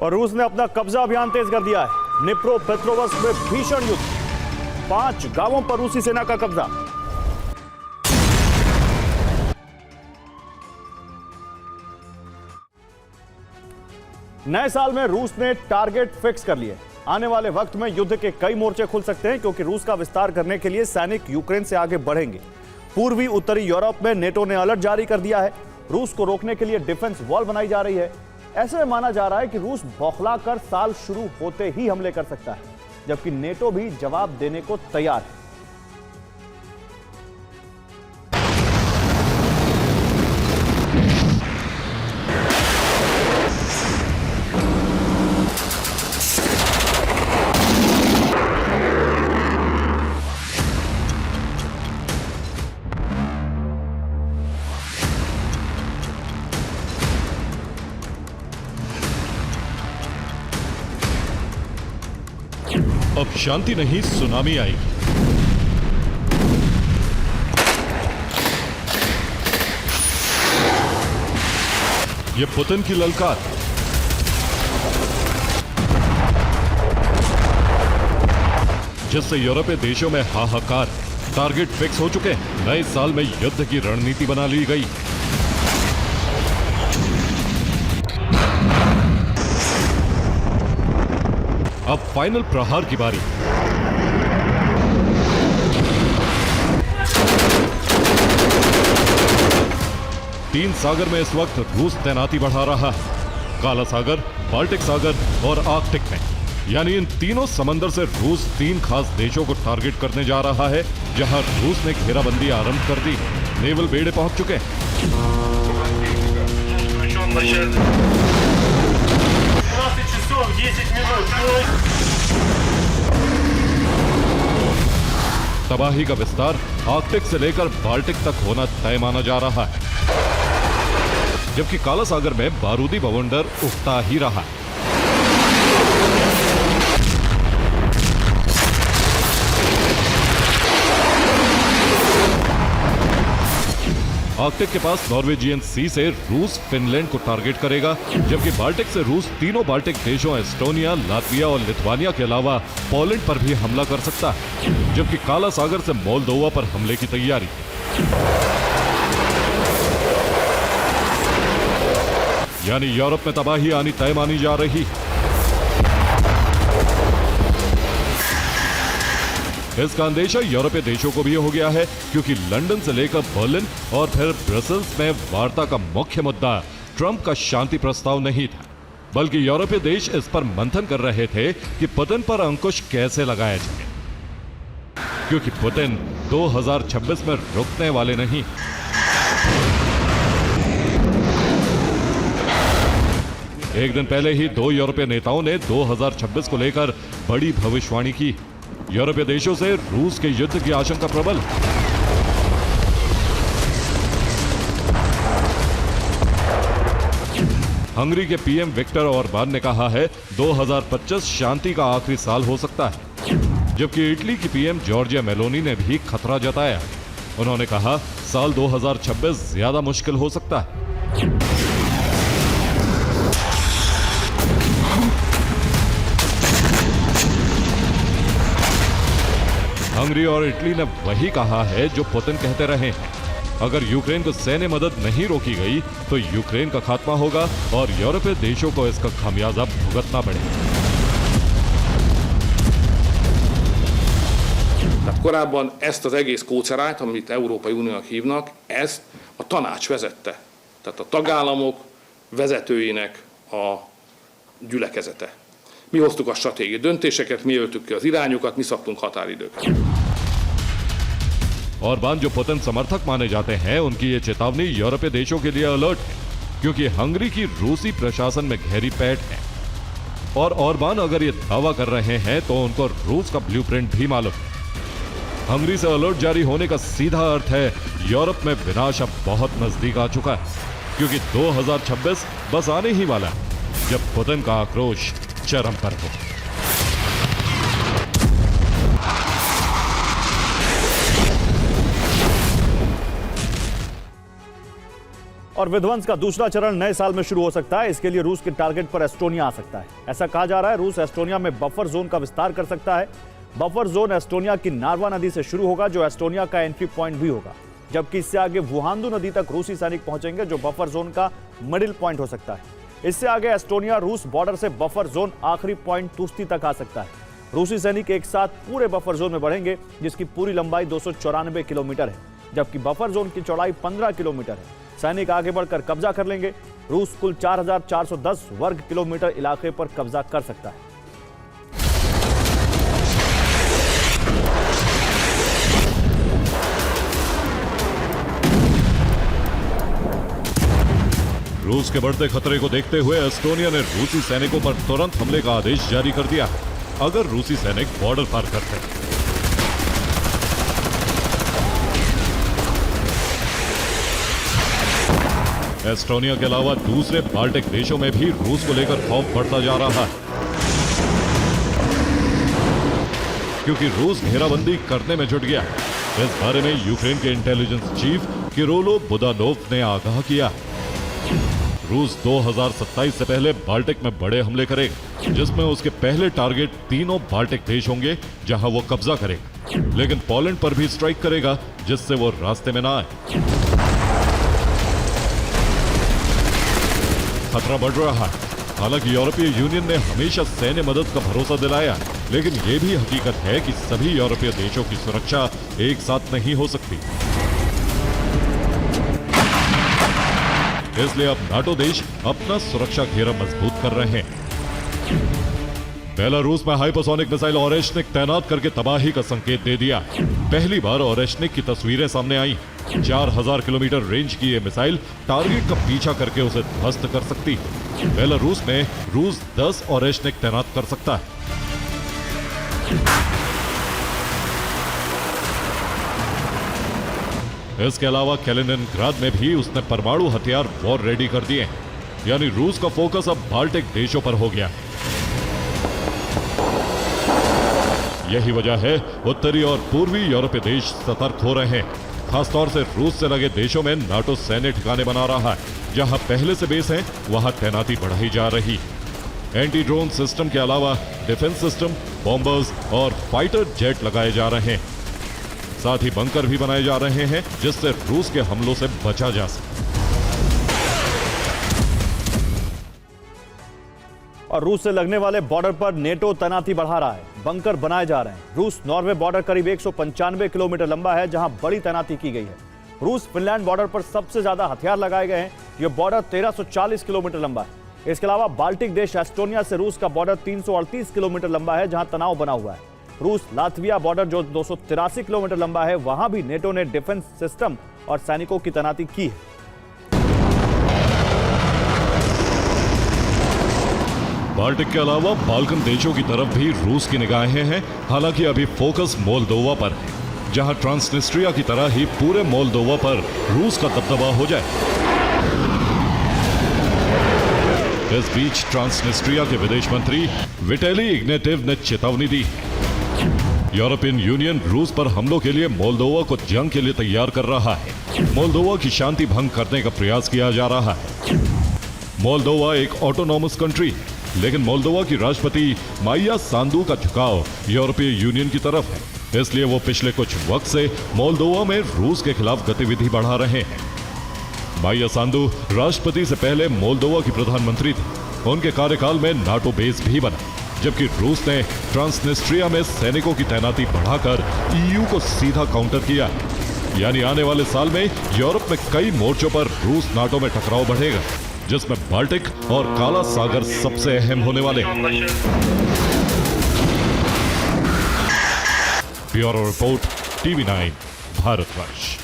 और रूस ने अपना कब्जा अभियान तेज कर दिया है। निप्रो पेट्रोवस्क में भीषण युद्ध, 5 गांवों पर रूसी सेना का कब्जा। नए साल में रूस ने टारगेट फिक्स कर लिए। आने वाले वक्त में युद्ध के कई मोर्चे खुल सकते हैं, क्योंकि रूस का विस्तार करने के लिए सैनिक यूक्रेन से आगे बढ़ेंगे। पूर्वी उत्तरी यूरोप में नेटो ने अलर्ट जारी कर दिया है। रूस को रोकने के लिए डिफेंस वॉल बनाई जा रही है। ऐसे में माना जा रहा है कि रूस बौखलाकर साल शुरू होते ही हमले कर सकता है, जबकि नेटो भी जवाब देने को तैयार है। अब शांति नहीं, सुनामी आएगी। ये पुतिन की ललकार। जिससे यूरोपीय देशों में हाहाकार। टारगेट फिक्स हो चुके हैं। नए साल में युद्ध की रणनीति बना ली गई। अब फाइनल प्रहार की बारी। तीन सागर में इस वक्त रूस तैनाती बढ़ा रहा है। काला सागर, बाल्टिक सागर और आर्कटिक में, यानी इन तीनों समंदर से रूस 3 खास देशों को टारगेट करने जा रहा है, जहां रूस ने घेराबंदी आरंभ कर दी। नेवल बेड़े पहुंच चुके हैं। तबाही का विस्तार आर्कटिक से लेकर बाल्टिक तक होना तय माना जा रहा है, जबकि काला सागर में बारूदी बवंडर उठता ही रहा है। आर्कटिक के पास नॉर्वेजियन सी से रूस फिनलैंड को टारगेट करेगा, जबकि बाल्टिक से रूस तीनों बाल्टिक देशों एस्टोनिया, लातविया और लिथुआनिया के अलावा पोलैंड पर भी हमला कर सकता है, जबकि काला सागर से मोल्दोवा पर हमले की तैयारी। यानी यूरोप में तबाही आनी तय मानी जा रही। इसका अंदेशा यूरोपीय देशों को भी हो गया है, क्योंकि लंदन से लेकर बर्लिन और फिर ब्रसेल्स में वार्ता का मुख्य मुद्दा ट्रंप का शांति प्रस्ताव नहीं था, बल्कि यूरोपीय देश इस पर मंथन कर रहे थे कि पुतिन पर अंकुश कैसे लगाया जाए, क्योंकि पुतिन 2026 में रुकने वाले नहीं। एक दिन पहले ही 2 यूरोपीय नेताओं ने 2026 को लेकर बड़ी भविष्यवाणी की। यूरोपीय देशों से रूस के युद्ध की आशंका प्रबल। हंगरी के पीएम विक्टर ऑरबान ने कहा है 2025 शांति का आखिरी साल हो सकता है, जबकि इटली की पीएम जॉर्जिया मेलोनी ने भी खतरा जताया। उन्होंने कहा साल 2026 ज्यादा मुश्किल हो सकता है। हंगरी और इटली ने वही कहा है जो पुतिन कहते रहे हैं। अगर यूक्रेन को सैन्य मदद नहीं रोकी गई तो यूक्रेन का खात्मा होगा और यूरोपीय देशों को इसका खामियाजा भुगतना पड़ेगा। Tehát korábban ezt az egész kócerájt, amit Európai Uniónak hívnak, ezt a tanács vezette. Tehát a tagállamok vezetőinek a gyülekezete. Mi hoztuk a stratégiai döntéseket, mi öltük ki az irányokat, mi szabtunk határidőket. ऑरबान जो Putin समर्थक माने जाते हैं, उनकी ये चेतावनी यूरोपीय देशों के लिए अलर्ट है, क्योंकि हंगरी की रूसी प्रशासन में गहरी पैठ है। और ऑरबान अगर ये दावा कर रहे हैं तो उनको रूस का ब्लूप्रिंट भी मालूम है। हंगरी से अलर्ट जारी होने का सीधा अर्थ है यूरोप में विनाश अब बहुत नजदीक आ चुका है, क्योंकि 2026 बस आने ही वाला है, जब पुतिन का आक्रोश चरम पर हो। और विध्वंस का दूसरा चरण नए साल में शुरू हो सकता है। इसके लिए रूस के टारगेट पर एस्टोनिया आ सकता है। ऐसा कहा जा रहा है रूस एस्टोनिया में बफर जोन का विस्तार कर सकता है। बफर जोन एस्टोनिया की नार्वा नदी से शुरू होगा, जो एस्टोनिया का एंट्री पॉइंट भी होगा, जबकि इससे आगे वुहांदू नदी तक रूसी सैनिक पहुंचेंगे, जो बफर जोन का मिडिल पॉइंट हो सकता है। इससे आगे एस्टोनिया रूस बॉर्डर से बफर जोन आखिरी पॉइंट तुस्ती तक आ सकता है। रूसी सैनिक एक साथ पूरे बफर जोन में बढ़ेंगे, जिसकी पूरी लंबाई 294 किलोमीटर है, जबकि बफर जोन की चौड़ाई 15 किलोमीटर है। सैनिक आगे बढ़कर कब्जा कर लेंगे। रूस कुल 4410 वर्ग किलोमीटर इलाके पर कब्जा कर सकता है। रूस के बढ़ते खतरे को देखते हुए एस्टोनिया ने रूसी सैनिकों पर तुरंत हमले का आदेश जारी कर दिया अगर रूसी सैनिक बॉर्डर पार करते हैं। एस्टोनिया के अलावा दूसरे बाल्टिक देशों में भी रूस को लेकर खौफ बढ़ता जा रहा है, क्योंकि रूस घेराबंदी करने में जुट गया। इस बारे में यूक्रेन के इंटेलिजेंस चीफ किरोलो बुदानोव ने आगाह किया। रूस 2027 से पहले बाल्टिक में बड़े हमले करेगा, जिसमें उसके पहले टारगेट तीनों बाल्टिक देश होंगे जहां वो कब्जा करेगा, लेकिन पोलैंड पर भी स्ट्राइक करेगा, जिससे वो रास्ते में ना आए। खतरा बढ़ रहा है। हालांकि यूरोपीय यूनियन ने हमेशा सैन्य मदद का भरोसा दिलाया, लेकिन यह भी हकीकत है कि सभी यूरोपीय देशों की सुरक्षा एक साथ नहीं हो सकती। इसलिए अब नाटो देश अपना सुरक्षा घेरा मजबूत कर रहे हैं। बेलारूस में हाइपरसोनिक मिसाइल ओरेशनिक तैनात करके तबाही का संकेत दे दिया। पहली बार ओरेशनिक की तस्वीरें सामने आई। 4000 किलोमीटर रेंज की यह मिसाइल टारगेट का पीछा करके उसे ध्वस्त कर सकती है। बेलारूस में रूस 10 ओरेशनिक तैनात कर सकता है। इसके अलावा कैलिनिनग्राद में भी उसने परमाणु हथियार वॉर रेडी कर दिए, यानी रूस का फोकस अब बाल्टिक देशों पर हो गया। यही वजह है उत्तरी और पूर्वी यूरोपीय देश सतर्क हो रहे हैं। खासतौर से रूस से लगे देशों में नाटो सैन्य ठिकाने बना रहा है। जहां पहले से बेस है, वहां तैनाती बढ़ाई जा रही। एंटी ड्रोन सिस्टम के अलावा डिफेंस सिस्टम, बॉम्बर्स और फाइटर जेट लगाए जा रहे हैं। साथ ही बंकर भी बनाए जा रहे हैं, जिससे रूस के हमलों से बचा जा सके। और रूस से लगने वाले बॉर्डर पर नेटो तैनाती बढ़ा रहा है। बंकर बनाए जा रहे हैं। रूस नॉर्वे बॉर्डर करीब 195 किलोमीटर लंबा है, जहां बड़ी तैनाती की गई है। रूस फिनलैंड बॉर्डर पर सबसे ज्यादा हथियार लगाए गए हैं। यह बॉर्डर 1340 किलोमीटर लंबा है। इसके अलावा बाल्टिक देश एस्टोनिया से रूस का बॉर्डर 338 किलोमीटर लंबा है, जहां तनाव बना हुआ है। रूस लातविया बॉर्डर जो 283 किलोमीटर लंबा है, वहां भी नेटो ने डिफेंस सिस्टम और सैनिकों की तैनाती की है। बाल्टिक के अलावा बाल्कन देशों की तरफ भी रूस की निगाहें हैं। हालांकि अभी फोकस मोल्दोवा पर है, जहां ट्रांसनिस्ट्रिया की तरह ही पूरे मोल्दोवा पर रूस का दबदबा हो जाए। इस बीच ट्रांसनिस्ट्रिया के विदेश मंत्री विटेली इग्नेटिव ने चेतावनी दी। यूरोपियन यूनियन रूस पर हमलों के लिए मोल्दोवा को जंग के लिए तैयार कर रहा है। मोल्दोवा की शांति भंग करने का प्रयास किया जा रहा है। मोल्दोवा एक ऑटोनॉमस कंट्री है, लेकिन मोल्दोवा की राष्ट्रपति माइया सांदू का झुकाव यूरोपीय यूनियन की तरफ है। इसलिए वो पिछले कुछ वक्त से मोल्दोवा में रूस के खिलाफ गतिविधि बढ़ा रहे हैं। माइया सांदू राष्ट्रपति से पहले मोल्दोवा की प्रधानमंत्री थी। उनके कार्यकाल में नाटो बेस भी बना, जबकि रूस ने ट्रांसनिस्ट्रिया में सैनिकों की तैनाती बढ़ाकर ईयू को सीधा काउंटर किया। यानी आने वाले साल में यूरोप में कई मोर्चों पर रूस नाटो में टकराव बढ़ेगा, जिसमें बाल्टिक और काला सागर सबसे अहम होने वाले। Bureau report, TV9 Bharatvarsh.